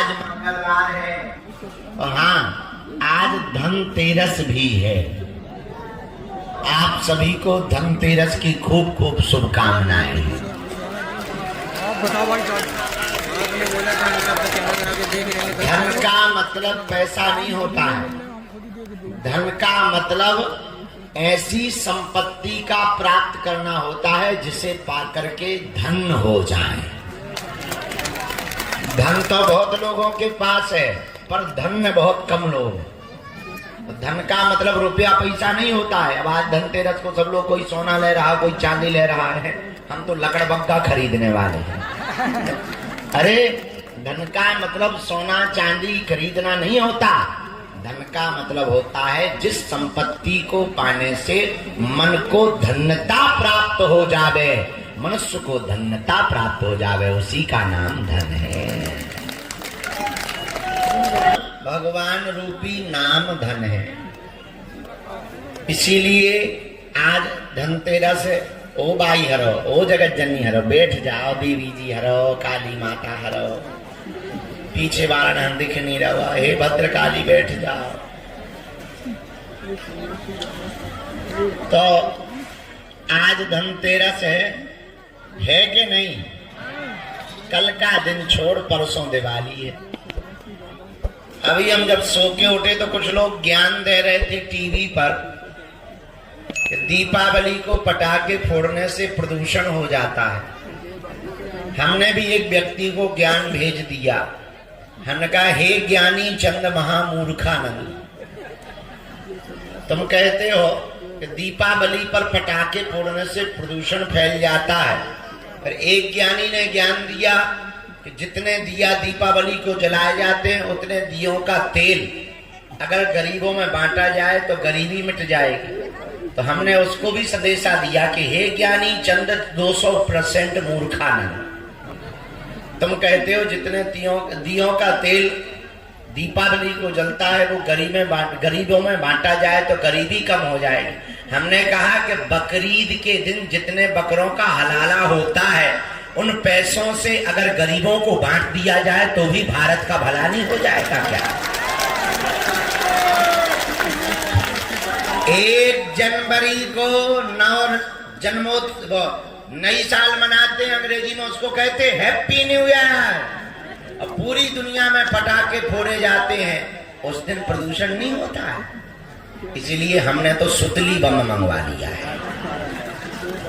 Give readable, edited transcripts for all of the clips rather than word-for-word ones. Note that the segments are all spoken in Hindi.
आज मंगलवार है और हाँ, आज धनतेरस भी है। आप सभी को धनतेरस की खूब खूब शुभकामनाएं। धन का मतलब पैसा नहीं होता है। धन का मतलब ऐसी संपत्ति का प्राप्त करना होता है जिसे पाकर के धन हो जाए। धन तो बहुत लोगों के पास है पर धन्य बहुत कम लोग हैं। धन का मतलब रुपया पैसा नहीं होता है। अब आज धनतेरस को सब लोग कोई सोना ले रहा, कोई चांदी ले रहा है, हम तो लकड़बग्गा खरीदने वाले हैं। अरे धन का मतलब सोना चांदी खरीदना नहीं होता। धन का मतलब होता है जिस संपत्ति को पाने से मन को धन्यता प्राप्त हो जावे, मनुष्य को धन्यता प्राप्त हो जावे, उसी का नाम धन है। भगवान रूपी नाम धन है। इसीलिए आज धनतेरस ओ बाई हरो, ओ जगत जननी हरो, बैठ जाओ देवी जी हरो, काली माता हरो, पीछे वाला दिख नहीं रहा, हे भद्र काली बैठ जाओ। तो आज धनतेरस है कि नहीं? कल का दिन छोड़ परसों दिवाली है। अभी हम जब सो के उठे तो कुछ लोग ज्ञान दे रहे थे टीवी पर कि दीपावली को पटाखे फोड़ने से प्रदूषण हो जाता है। हमने भी एक व्यक्ति को ज्ञान भेज दिया। हमने कहा, हे ज्ञानी चंद महामूर्खानंद, तुम कहते हो कि दीपावली पर पटाखे फोड़ने से प्रदूषण फैल जाता है, पर एक ज्ञानी ने ज्ञान दिया कि जितने दिया दीपावली को जलाए जाते हैं उतने दियों का तेल अगर गरीबों में बांटा जाए तो गरीबी मिट जाएगी। तो हमने उसको भी संदेशा दिया कि हे ज्ञानी चंद 200% मूर्खानंद, तुम कहते हो जितने दियों का तेल दीपावली को जलता है वो गरीबों में बांटा जाए तो गरीबी कम हो जाएगी। हमने कहा कि बकरीद के दिन जितने बकरों का हलाला होता है उन पैसों से अगर गरीबों को बांट दिया जाए तो भी भारत का भला नहीं हो जाएगा क्या? 1 जनवरी को नई साल मनाते हैं, अंग्रेजी में उसको कहते हैं हैप्पी न्यू ईयर। अब पूरी दुनिया में पटाखे फोड़े जाते हैं, उस दिन प्रदूषण नहीं होता है। इसीलिए हमने तो सुतली बम मंगवा लिया है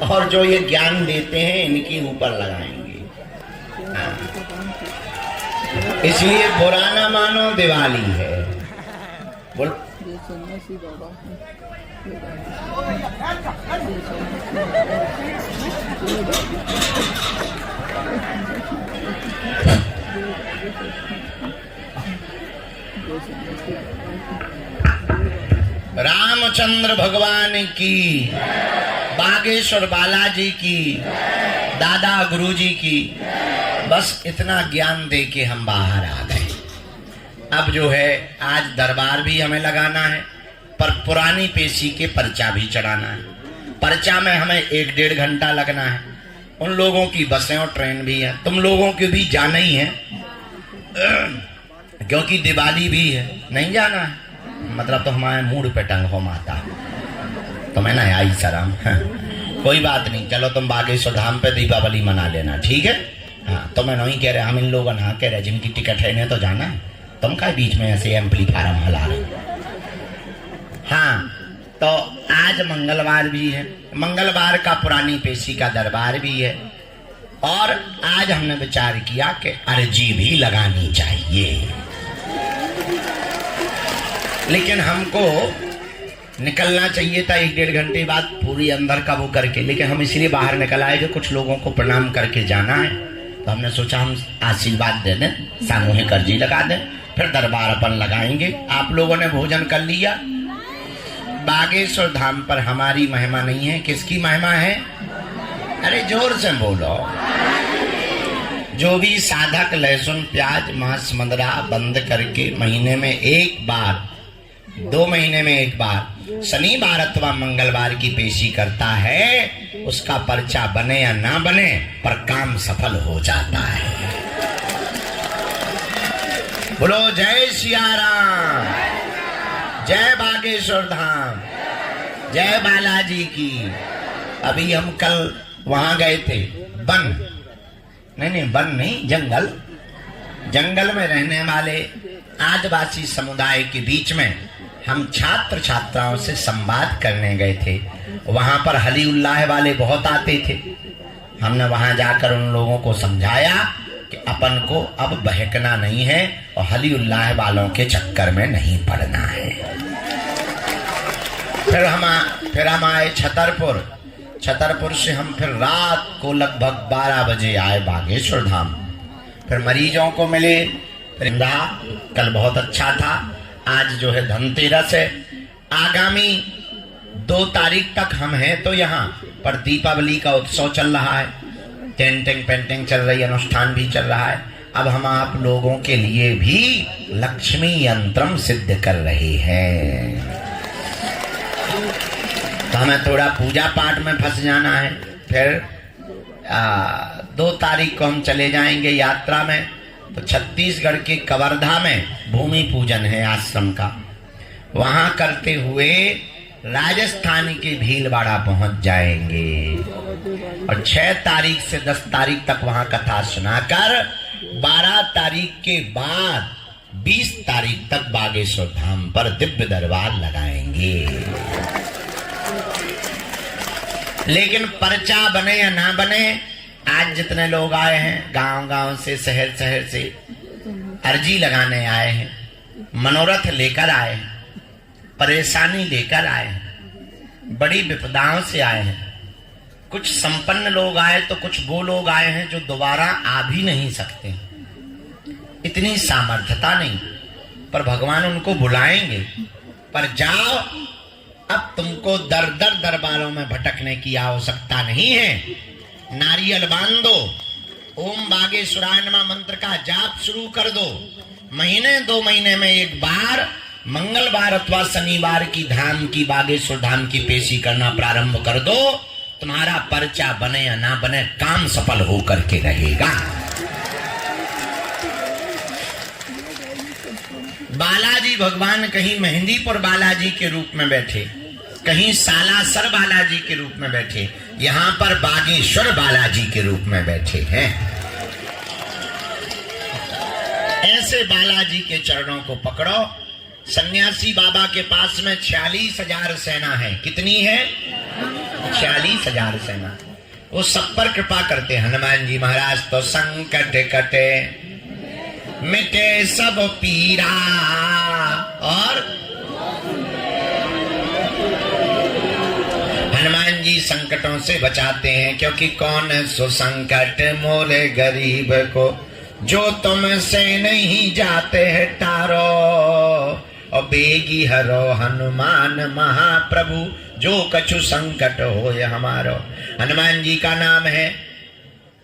और जो ये ज्ञान देते हैं इनके ऊपर लगाएंगे। इसलिए बुरा ना मानो, दिवाली है। बोल रामचंद्र भगवान की, बागेश्वर बालाजी की, दादा गुरुजी की। बस इतना ज्ञान दे के हम बाहर आ गए। अब जो है आज दरबार भी हमें लगाना है, पर पुरानी पेशी के पर्चा भी चढ़ाना है। पर्चा में हमें 1-1.5 घंटा लगना है। उन लोगों की बसें और ट्रेन भी है, तुम लोगों की भी जाना ही है क्योंकि दिवाली भी है। नहीं जाना है मतलब तो हमारे मूड पे टंग हो माता, तो मैं ना आई शर्म। कोई बात नहीं, चलो तुम बागेश्वर धाम पे दीपावली मना लेना, ठीक है? हाँ, तो मैं नहीं कह रहा, हम इन लोगों ना कह रहे जिनकी टिकट है इन्हें तो जाना है। तुम का बीच में ऐसे एम्पलीफायर हला रहे। हाँ, तो आज मंगलवार भी है, मंगलवार का पुरानी पेशी का दरबार भी है और आज हमने विचार किया कि अर्जी भी लगानी चाहिए। लेकिन हमको निकलना चाहिए था 1-1.5 घंटे बाद पूरी अंदर का वो करके, लेकिन हम इसलिए बाहर निकल आए जो कुछ लोगों को प्रणाम करके जाना है। तो हमने सोचा हम आशीर्वाद दे दें, सामूहिक अर्जी लगा दें, फिर दरबार अपन लगाएंगे। आप लोगों ने भोजन कर लिया। बागेश्वर धाम पर हमारी महिमा नहीं है, किसकी महिमा है? अरे जोर से बोलो। जो भी साधक लहसुन प्याज मांस मंदरा बंद करके महीने में 1 बार 2 महीने में 1 बार शनिवार अथवा मंगलवार की पेशी करता है, उसका पर्चा बने या ना बने पर काम सफल हो जाता है। बोलो जय सिया राम, जय बागेश्वर धाम, जय बालाजी की। अभी हम कल वहां गए थे, वन नहीं वन नहीं, जंगल में रहने वाले आदिवासी समुदाय के बीच में हम छात्र छात्राओं से संवाद करने गए थे। वहां पर हली उल्लाह वाले बहुत आते थे। हमने वहां जाकर उन लोगों को समझाया कि अपन को अब बहकना नहीं है और हली उल्लाह वालों के चक्कर में नहीं पड़ना है। फिर हम आए छतरपुर से हम फिर रात को लगभग 12 बजे आए बागेश्वर धाम। फिर मरीजों को मिले, फिर कल बहुत अच्छा था। आज जो है धनतेरस है। आगामी 2 तारीख तक हम हैं तो यहाँ पर दीपावली का उत्सव चल रहा है, टेंटिंग पेंटिंग चल रही है, अनुष्ठान भी चल रहा है। अब हम आप लोगों के लिए भी लक्ष्मी यंत्रम सिद्ध कर रहे हैं, तो हमें थोड़ा पूजा पाठ में फंस जाना है। फिर 2 तारीख को हम चले जाएंगे यात्रा में, तो छत्तीसगढ़ के कवर्धा में भूमि पूजन है आश्रम का। वहां करते हुए राजस्थान के भीलवाड़ा पहुंच जाएंगे और 6 तारीख से 10 तारीख तक वहां कथा सुनाकर 12 तारीख के बाद 20 तारीख तक बागेश्वर धाम पर दिव्य दरबार लगाएंगे। लेकिन पर्चा बने या ना बने, आज जितने लोग आए हैं गांव-गांव से, शहर से अर्जी लगाने आए हैं, मनोरथ लेकर आए हैं, परेशानी लेकर आए हैं, बड़ी विपदाओं से आए हैं। कुछ संपन्न लोग आए तो कुछ वो लोग आए हैं जो दोबारा आ भी नहीं सकते, इतनी सामर्थ्यता नहीं, पर भगवान उनको बुलाएंगे। पर जाओ, अब तुमको दर दरबारों में भटकने की आवश्यकता नहीं है। नारियल बांध दो, ओम बागेश्वराय नमः मंत्र का जाप शुरू कर दो। महीने 2 महीने में एक बार मंगलवार अथवा शनिवार की धाम की बागेश्वर धाम की पेशी करना प्रारंभ कर दो। तुम्हारा पर्चा बने या ना बने, काम सफल होकर के रहेगा। बालाजी भगवान कहीं मेहंदीपुर बालाजी के रूप में बैठे, कहीं सालासर बालाजी के रूप में बैठे, यहाँ पर बागेश्वर बालाजी के रूप में बैठे हैं। ऐसे बालाजी के चरणों को पकड़ो। सन्यासी बाबा के पास में 46,000 सेना है। कितनी है? 46,000 सेना। वो सब पर कृपा करते। हनुमान जी महाराज तो संकट कटे मिटे सब पीरा, और हनुमान जी संकटों से बचाते हैं, क्योंकि कौन सो संकट मोरे गरीब को, जो तुमसे नहीं जाते है तारो, और बेगी हरो हनुमान महाप्रभु, जो कछु संकट हो हमारो। हनुमान जी का नाम है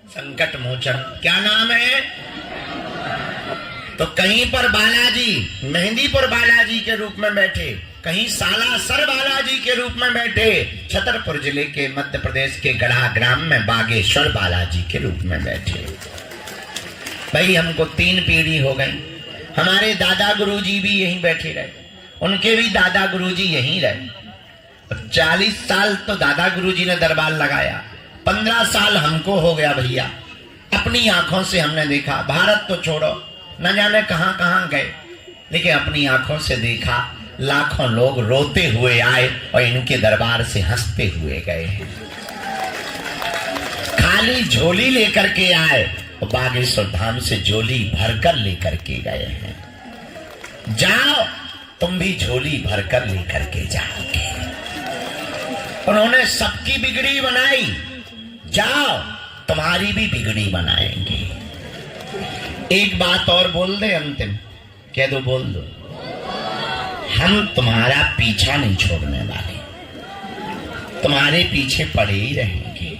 संकट मोचन। क्या नाम है? तो कहीं पर बालाजी मेहंदीपुर बालाजी के रूप में बैठे, कहीं सालासर बालाजी के रूप में बैठे, छतरपुर जिले के मध्य प्रदेश के गढ़ा ग्राम में बागेश्वर बालाजी के रूप में बैठे। भाई हमको 3 पीढ़ी हो गई। हमारे दादा गुरुजी भी यहीं बैठे रहे, उनके भी दादा गुरुजी यहीं रहे। 40 साल तो दादा गुरुजी ने दरबार लगाया, 15 साल हमको हो गया भैया। अपनी आंखों से हमने देखा, भारत तो छोड़ो, न जाने कहां कहां गए, लेकिन अपनी आंखों से देखा। लाखों लोग रोते हुए आए और इनके दरबार से हंसते हुए गए। खाली झोली लेकर के आए और बागेश्वर धाम से झोली भरकर लेकर के गए हैं। जाओ, तुम भी झोली भरकर लेकर के जाओगे। उन्होंने सबकी बिगड़ी बनाई, जाओ तुम्हारी भी बिगड़ी बनाएंगे। एक बात और बोल दे, अंतिम कह दो, बोल दो, हम तुम्हारा पीछा नहीं छोड़ने वाले, तुम्हारे पीछे पड़े ही रहेंगे।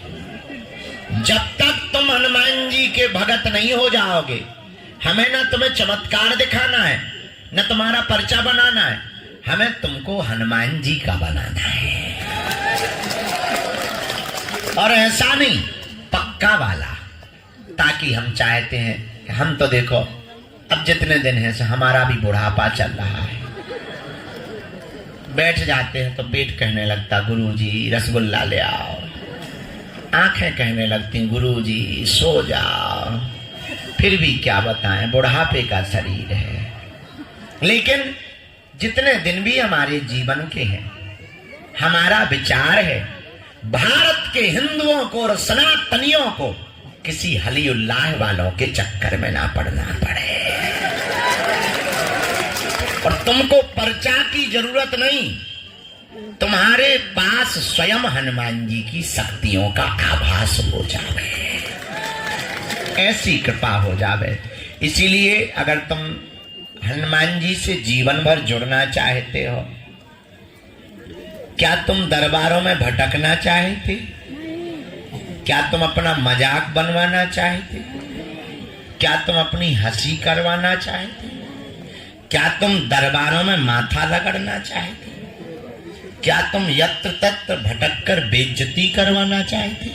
जब तक तुम हनुमान जी के भगत नहीं हो जाओगे, हमें ना तुम्हें चमत्कार दिखाना है, न तुम्हारा पर्चा बनाना है, हमें तुमको हनुमान जी का बनाना है। और ऐसा नहीं, पक्का वाला, ताकि हम चाहते हैं कि हम तो देखो अब जितने दिन हैं से हमारा भी बुढ़ापा चल रहा है। बैठ जाते हैं तो पेट कहने लगता गुरुजी रसगुल्ला ले आओ, आंखें कहने लगती गुरुजी सो जाओ। फिर भी क्या बताएं, बुढ़ापे का शरीर है। लेकिन जितने दिन भी हमारे जीवन के हैं, हमारा विचार है भारत के हिंदुओं को और सनातनियों को किसी हली उल्लाह वालों के चक्कर में ना पड़ना पड़े। और तुमको पर्चा की जरूरत नहीं, तुम्हारे पास स्वयं हनुमान जी की शक्तियों का आभास हो जावे, ऐसी कृपा हो जावे। इसीलिए अगर तुम हनुमान जी से जीवन भर जुड़ना चाहते हो, क्या तुम दरबारों में भटकना चाहते? क्या तुम अपना मजाक बनवाना चाहते? क्या तुम अपनी हंसी करवाना चाहते? क्या तुम दरबारों में माथा रगड़ना चाहते? क्या तुम यत्र तत्र भटककर बेइज्जती करवाना चाहते?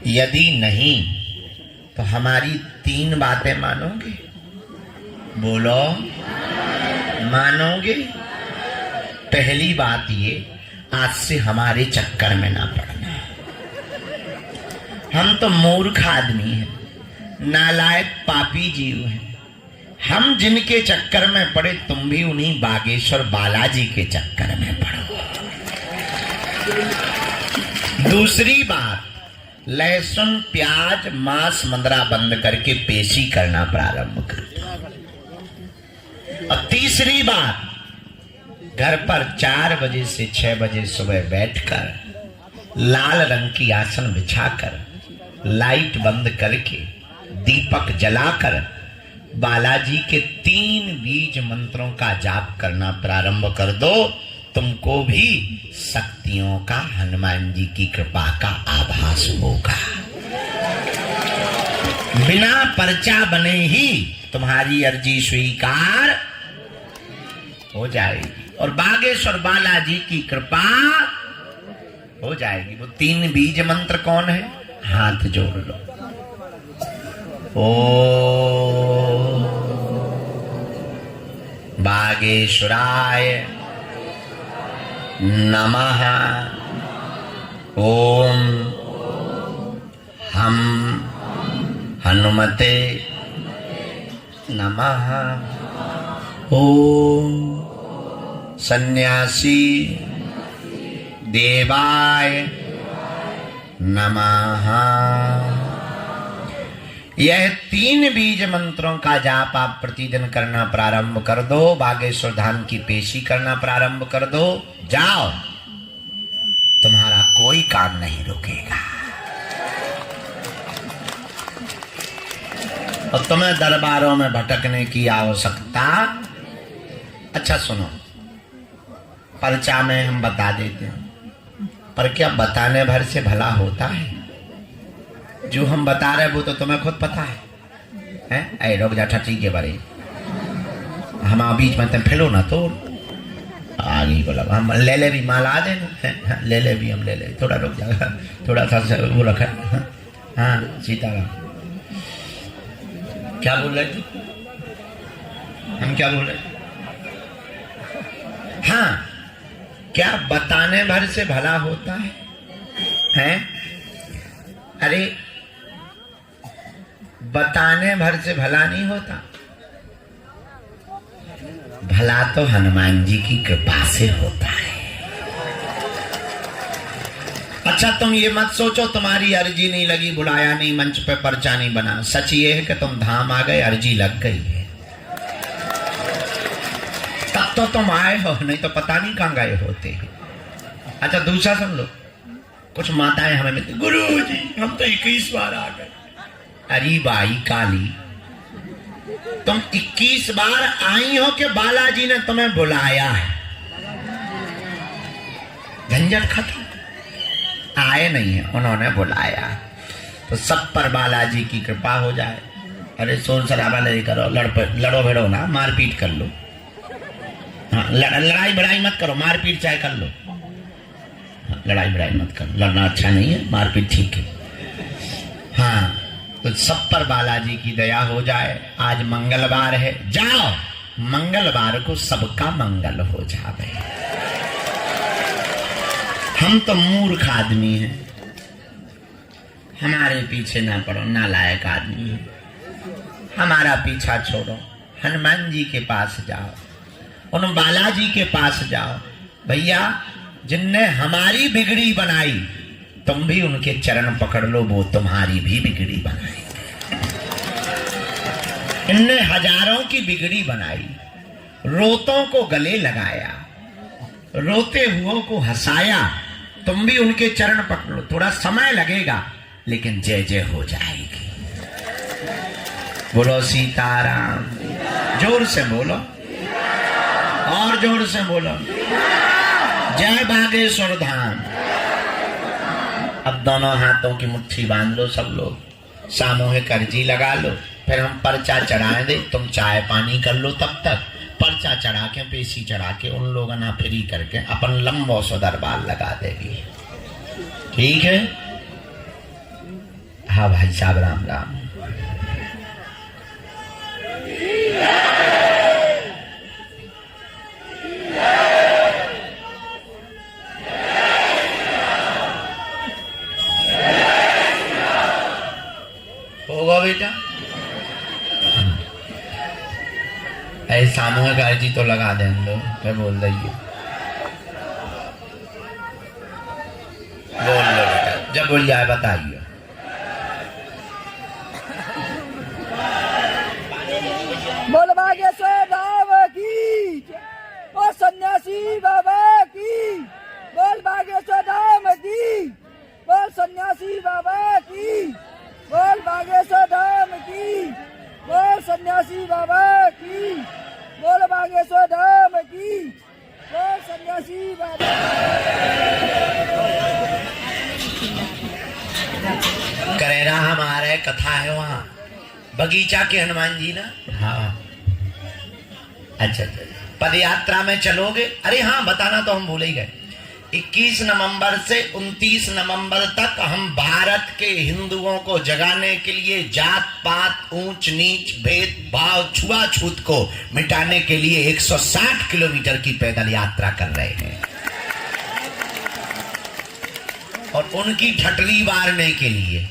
यदि नहीं तो हमारी 3 बातें मानोगे? बोलो, मानोगे? पहली बात ये, आज से हमारे चक्कर में ना पड़ना। हम तो मूर्ख आदमी हैं, नालायक पापी जीव हैं। हम जिनके चक्कर में पड़े, तुम भी उन्हीं बागेश्वर बालाजी के चक्कर में पड़ो। दूसरी बात, लहसुन प्याज मांस मंदरा बंद करके पेशी करना प्रारंभ कर दो। और तीसरी बात, घर पर 4 बजे से 6 बजे सुबह बैठकर लाल रंग की आसन बिछाकर लाइट बंद करके दीपक जलाकर बालाजी के 3 बीज मंत्रों का जाप करना प्रारंभ कर दो। तुमको भी शक्तियों का, हनुमान जी की कृपा का आभास होगा। बिना पर्चा बने ही तुम्हारी अर्जी स्वीकार हो जाएगी और बागेश्वर बालाजी की कृपा हो जाएगी। वो 3 बीज मंत्र कौन है? हाथ जोड़ लो। ओ बागेश्वराय नमः। ओम हम हनुमते नमः। ओम सन्यासी देवाय नमः। यह 3 बीज मंत्रों का जाप आप प्रतिदिन करना प्रारंभ कर दो। बागेश्वर धाम की पेशी करना प्रारंभ कर दो। जाओ, तुम्हारा कोई काम नहीं रुकेगा और तुम्हें दरबारों में भटकने की आवश्यकता। अच्छा सुनो, पर्चा में हम बता देते हैं, पर क्या बताने भर से भला होता है? जो हम बता रहे वो तो तुम्हें खुद पता है? ऐ लोग जा ठीक के बारे हम बीच में तुम फैलो ना तो आगे बोला हम ले ले भी माल आ देना, ले ले भी हम ले ले। थोड़ा रुक जाएगा, थोड़ा सा वो रखा। हाँ सीताराम, क्या बोल रहे थे हम? क्या बोल रहे? हाँ, क्या बताने भर से भला होता है? हैं? अरे बताने भर से भला नहीं होता, भला तो हनुमान जी की कृपा से होता है। अच्छा तुम ये मत सोचो तुम्हारी अर्जी नहीं लगी, बुलाया नहीं, मंच पे पर्चा नहीं बना। सच ये है कि तुम धाम आ गए, अर्जी लग गई है, तब तो तुम आए हो, नहीं तो पता नहीं कहां गए होते। अच्छा दूसरा सुन लो, कुछ माताएं हमें मिलती, गुरुजी हम तो 21 बार आ गए। अरे भाई काली, तुम 21 बार आई हो कि बालाजी ने तुम्हें बुलाया है? झंझट खत्म। आए नहीं है, उन्होंने बुलाया, तो सब पर बालाजी की कृपा हो जाए। अरे शोर शराबा नहीं करो, लड़ो भिड़ो ना, मारपीट कर लो। हाँ, लड़ाई बड़ाई मत करो, मारपीट चाहे कर लो। हाँ, लड़ाई बड़ाई मत करो, लड़ना अच्छा नहीं है, मारपीट ठीक है। हाँ तो सब पर बालाजी की दया हो जाए। आज मंगलवार है, जाओ मंगलवार को सबका मंगल हो जावे। हम तो मूर्ख आदमी हैं, हमारे पीछे ना पड़ो, नालायक आदमी है, हमारा पीछा छोड़ो, हनुमान जी के पास जाओ, उन बालाजी के पास जाओ। भैया जिनने हमारी बिगड़ी बनाई, तुम भी उनके चरण पकड़ लो, वो तुम्हारी भी बिगड़ी बनाई। इनने हजारों की बिगड़ी बनाई, रोतों को गले लगाया, रोते हुओं को हंसाया। तुम भी उनके चरण पकड़ो, थोड़ा समय लगेगा लेकिन जय जय हो जाएगी। बोलो सीताराम, जोर से बोलो, और जोर से बोलो, जय बागेश्वर धाम। अब दोनों हाथों की मुट्ठी बांध लो सब लोग, सामूहिक अर्जी लगा लो, फिर हम पर्चा चढ़ाए दे, तुम चाय पानी कर लो। तब तक पर्चा चढ़ा के, पेशी चढ़ा के उन लोगों ना फ्री करके अपन लंबो सो दरबार लगा देगी। ठीक है? हाँ भाई साहब, राम राम। होगा बेटा, ऐसे सामूहिक अर्जी तो लगा दें दो, मैं बोल रही हूँ। बोल लो बेटा, जब बोल जाए बताइए। बोल बागेश्वर धाम की, और सन्यासी बाबा की। बोल बागेश्वर धाम की, बोल सन्यासी बाबा की। बोल बागेश्वर धाम की, बोल सन्यासी बाबा की। बोल बागेश्वर धाम की, बोल सन्यासी बाबा। करेरा हमारे कथा है वहाँ बगीचा के हनुमान जी ना। हाँ अच्छा, पद यात्रा में चलोगे? अरे हाँ बताना तो हम भूल ही गए। 21 नवंबर से 29 नवंबर तक हम भारत के हिंदुओं को जगाने के लिए जात पात, ऊंच नीच, भेदभाव, छुआछूत को मिटाने के लिए 160 किलोमीटर की पैदल यात्रा कर रहे हैं, और उनकी ठटली वारने के लिए।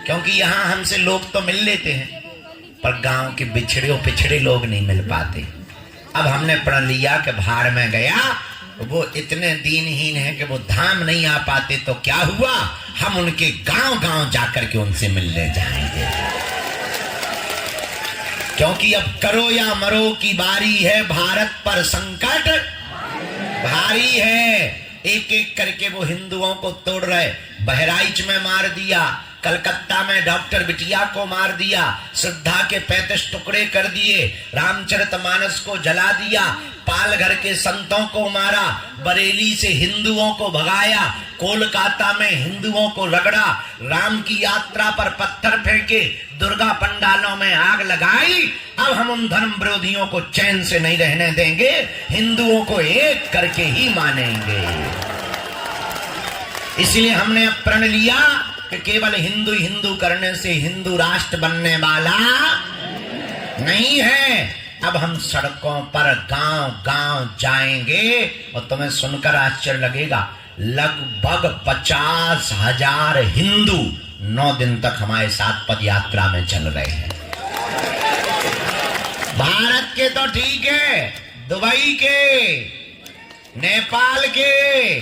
क्योंकि यहाँ हमसे लोग तो मिल लेते हैं, पर गांव के पिछड़े लोग नहीं मिल पाते। अब हमने प्रण लिया कि भाड़ में गया, वो इतने दीनहीन हैं कि वो धाम नहीं आ पाते, तो क्या हुआ, हम उनके गांव गांव जाकर के उनसे मिलने जाएंगे। क्योंकि अब करो या मरो की बारी है, भारत पर संकट भारी है। एक एक करके वो हिंदुओं को तोड़ रहे। बहराइच में मार दिया, कलकत्ता में डॉक्टर बिटिया को मार दिया, श्रद्धा के 35 टुकड़े कर दिए, रामचरितमानस को जला दिया, पालघर के संतों को मारा, बरेली से हिंदुओं को भगाया, कोलकाता में हिंदुओं को रगड़ा, राम की यात्रा पर पत्थर फेंके, दुर्गा पंडालों में आग लगाई। अब हम उन धर्म विरोधियों को चैन से नहीं रहने देंगे, हिंदुओं को एक करके ही मानेंगे। इसलिए हमने अब प्रण लिया कि केवल हिंदू हिंदू करने से हिंदू राष्ट्र बनने वाला नहीं है। अब हम सड़कों पर गांव गांव जाएंगे, और तुम्हें सुनकर आश्चर्य लगेगा, लगभग 50,000 हिंदू 9 दिन तक हमारे साथ पद यात्रा में चल रहे हैं। भारत के तो ठीक है, दुबई के, नेपाल के,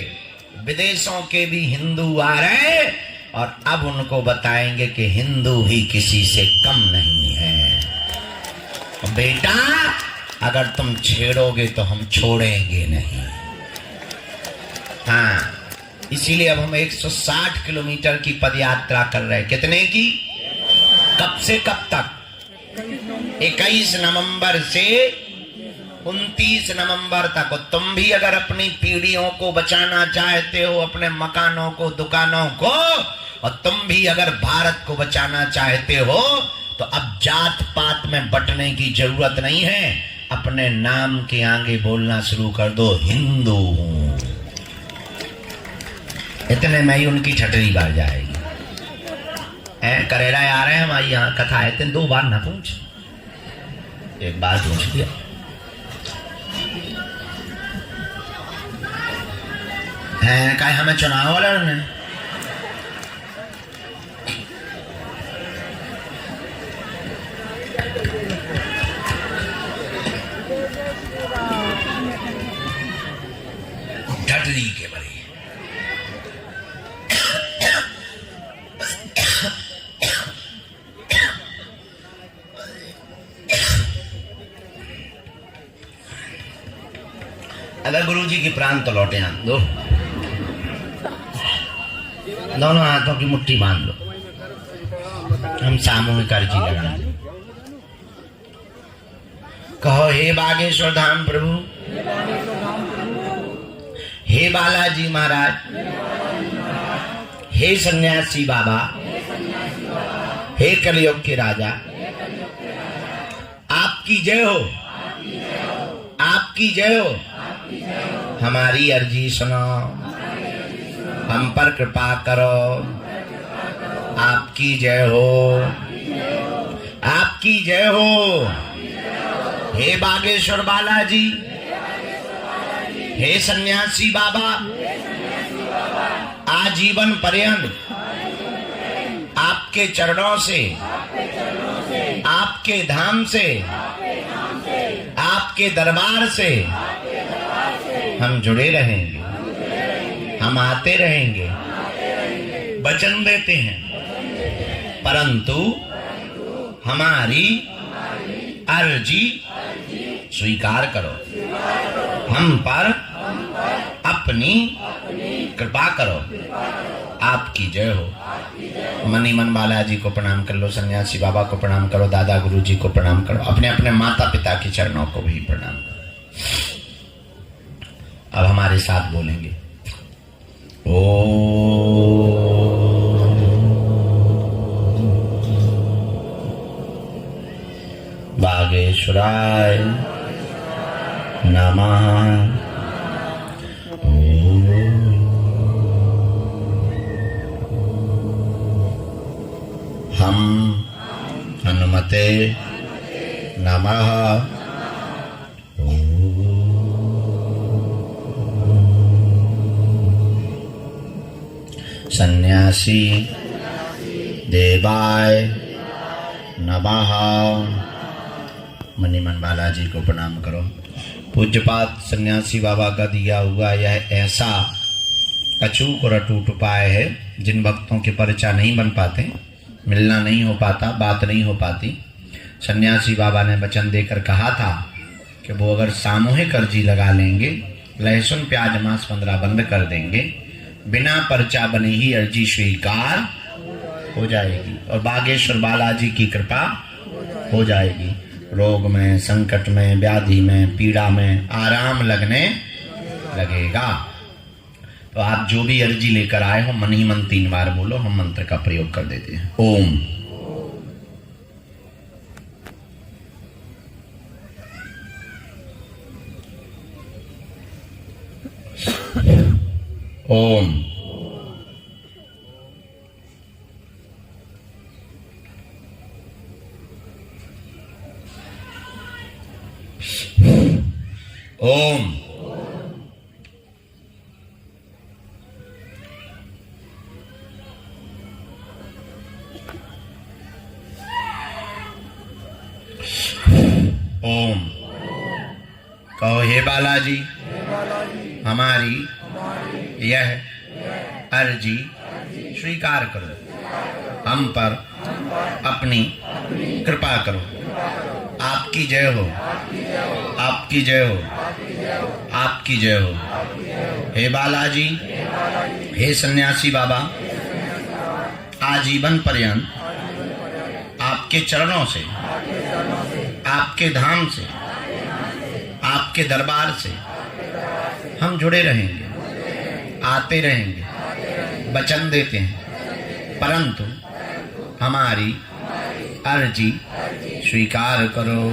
विदेशों के भी हिंदू आ रहे, और अब उनको बताएंगे कि हिंदू ही किसी से कम नहीं है। बेटा अगर तुम छेड़ोगे तो हम छोड़ेंगे नहीं। हाँ, इसीलिए अब हम 160 किलोमीटर की पदयात्रा कर रहे हैं। कितने की? कब से कब तक? 21 नवंबर से 29 नवंबर तक। तुम भी अगर अपनी पीढ़ियों को बचाना चाहते हो, अपने मकानों को, दुकानों को, और तुम भी अगर भारत को बचाना चाहते हो, तो अब जात पात में बंटने की जरूरत नहीं है। अपने नाम के आगे बोलना शुरू कर दो, हिंदू हूं। इतने में ही उनकी ठटरी बढ़ जाएगी। करेरा आ रहे हैं हमारी यहाँ कथा है, तेन 2 बार ना पूछ, एक बार पूछ दिया। है का हमें चुनाव लड़ने, ढटली के बड़ी अगर गुरु जी की प्राण तो लौटे हाथ दो, दोनों हाथों की मुट्ठी बांध लो, हम सामूहिक अर्जी लगा। कहो हे बागेश्वर धाम प्रभु, हे बालाजी महाराज, हे सन्यासी बाबा, हे कलयुग के राजा, आपकी जय हो, आपकी जय हो। हमारी अर्जी सुनो, हम पर कृपा करो, आपकी जय हो, आपकी जय हो। हे बागेश्वर बालाजी, हे सन्यासी बाबा, आजीवन पर्यंत आपके चरणों से, आपके धाम से, आपके दरबार से हम जुड़े रहेंगे, हम आते रहेंगे, वचन देते हैं, परंतु हमारी अर्जी स्वीकार करो, हम पर अपनी कृपा करो, आपकी जय हो। मनी मन बालाजी को प्रणाम कर लो, सन्यासी बाबा को प्रणाम करो, दादा गुरु जी को प्रणाम करो, अपने अपने माता पिता के चरणों को भी प्रणाम करो। अब हमारे साथ बोलेंगे ओ बागेश्वराय नमः। हम हनुमते नमः। सन्यासी देवाय नमः। मनीमन बालाजी को प्रणाम करो। पूज्यपात सन्यासी बाबा का दिया हुआ यह ऐसा अचूक और अटूट उपाय है, जिन भक्तों के परिचय नहीं बन पाते, मिलना नहीं हो पाता, बात नहीं हो पाती, सन्यासी बाबा ने वचन देकर कहा था कि वो अगर सामूहिक अर्जी लगा लेंगे, लहसुन प्याज मांस 15 बंद कर देंगे, बिना पर्चा बने ही अर्जी स्वीकार हो जाएगी और बागेश्वर बालाजी की कृपा हो जाएगी। रोग में, संकट में, व्याधि में, पीड़ा में आराम लगने लगेगा। तो आप जो भी अर्जी लेकर आए हो, मन ही मन 3 बार बोलो, हम मंत्र का प्रयोग कर देते हैं। ओम ओम ओम ओम। कहो हे बालाजी, हमारी यह अर्जी स्वीकार करो, हम पर अपनी कृपा करो, आपकी जय हो, आपकी जय हो, आपकी जय हो। हे बालाजी, हे सन्यासी बाबा, आजीवन पर्यंत आपके चरणों से, आपके धाम से, आपके दरबार से हम जुड़े रहेंगे, आते रहेंगे, वचन देते हैं, परंतु हमारी अर्जी स्वीकार करो।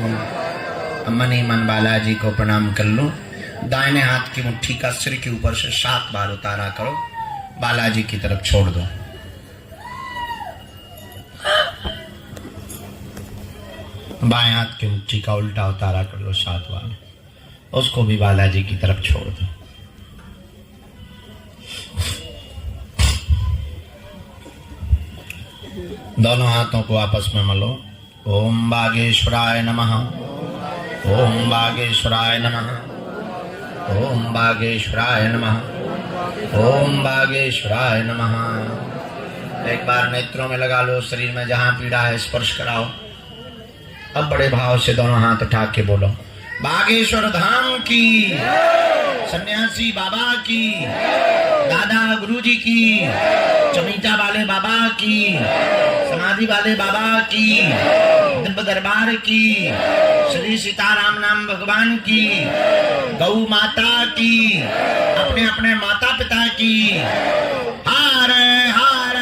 मनी मन बालाजी को प्रणाम कर लो। दाहिने हाथ की मुट्ठी का सिर के ऊपर से 7 बार उतारा करो, बालाजी की तरफ छोड़ दो। बाएं हाथ की मुट्ठी का उल्टा उतारा कर लो 7 बार, उसको भी बालाजी की तरफ छोड़ दो। दोनों हाथों को आपस में मलो। ओम बागेश्वराय नमः, ओम बागेश्वराय नमः, ओम बागेश्वराय नमः, ओम बागेश्वराय नमः। एक बार नेत्रों में लगा लो, शरीर में जहां पीड़ा है स्पर्श कराओ। अब बड़े भाव से दोनों हाथ उठा के बोलो, बागेश्वर धाम की, सन्यासी बाबा की, दादा गुरुजी की, चमीटा वाले बाबा की, समाधि वाले बाबा की, दिव्य दरबार की, श्री सीताराम नाम भगवान की, गौ माता की, अपने अपने माता पिता की, हार हार।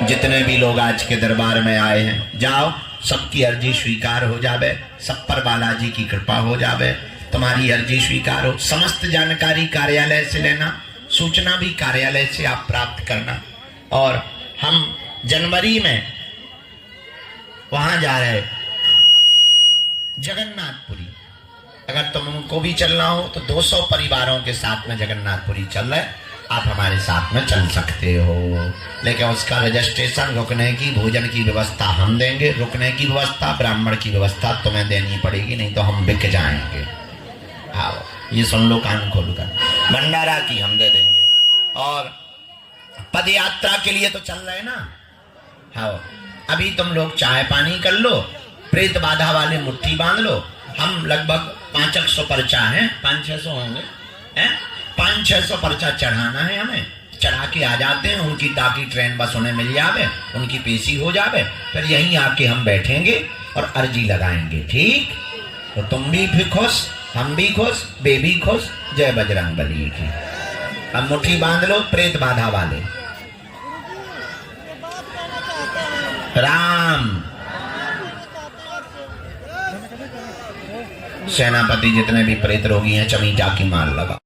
जितने भी लोग आज के दरबार में आए हैं, जाओ, सबकी अर्जी स्वीकार हो जावे, सब पर बालाजी की कृपा हो जावे, तुम्हारी अर्जी स्वीकार हो। समस्त जानकारी कार्यालय से लेना, सूचना भी कार्यालय से आप प्राप्त करना। और हम जनवरी में वहां जा रहे जगन्नाथपुरी, अगर तुमको भी चलना हो तो 200 परिवारों के साथ में जगन्नाथपुरी चल रहे, आप हमारे साथ में चल सकते हो। लेकिन उसका रजिस्ट्रेशन, रुकने की, भोजन की व्यवस्था हम देंगे, रुकने की व्यवस्था, ब्राह्मण की व्यवस्था तुम्हें देनी पड़ेगी, नहीं तो हम बिक जाएंगे। आओ, ये सुन लो कान खोल कर, भंडारा की हम दे देंगे। और पद यात्रा के लिए तो चल रहे ना, आओ, अभी तुम लोग चाय पानी कर लो, प्रेत बाधा वाले मुट्ठी बांध लो। हम लगभग 500 पर्चा है, 500-600 होंगे, हैं? 500-600 पर्चा चढ़ाना है हमें। चढ़ा के आ जाते हैं उनकी, ताकि ट्रेन बस उन्हें मिल जावे, उनकी पेशी हो जावे, फिर यहीं आके हम बैठेंगे और अर्जी लगाएंगे। ठीक, तो तुम भी फिर खुश, हम भी खुश, बेबी खुश। जय बजरंग बली की। अब मुट्ठी बांध लो प्रेत बाधा वाले। राम सेनापति, जितने भी प्रेत रोगी हैं, चमीटा की मार लगा।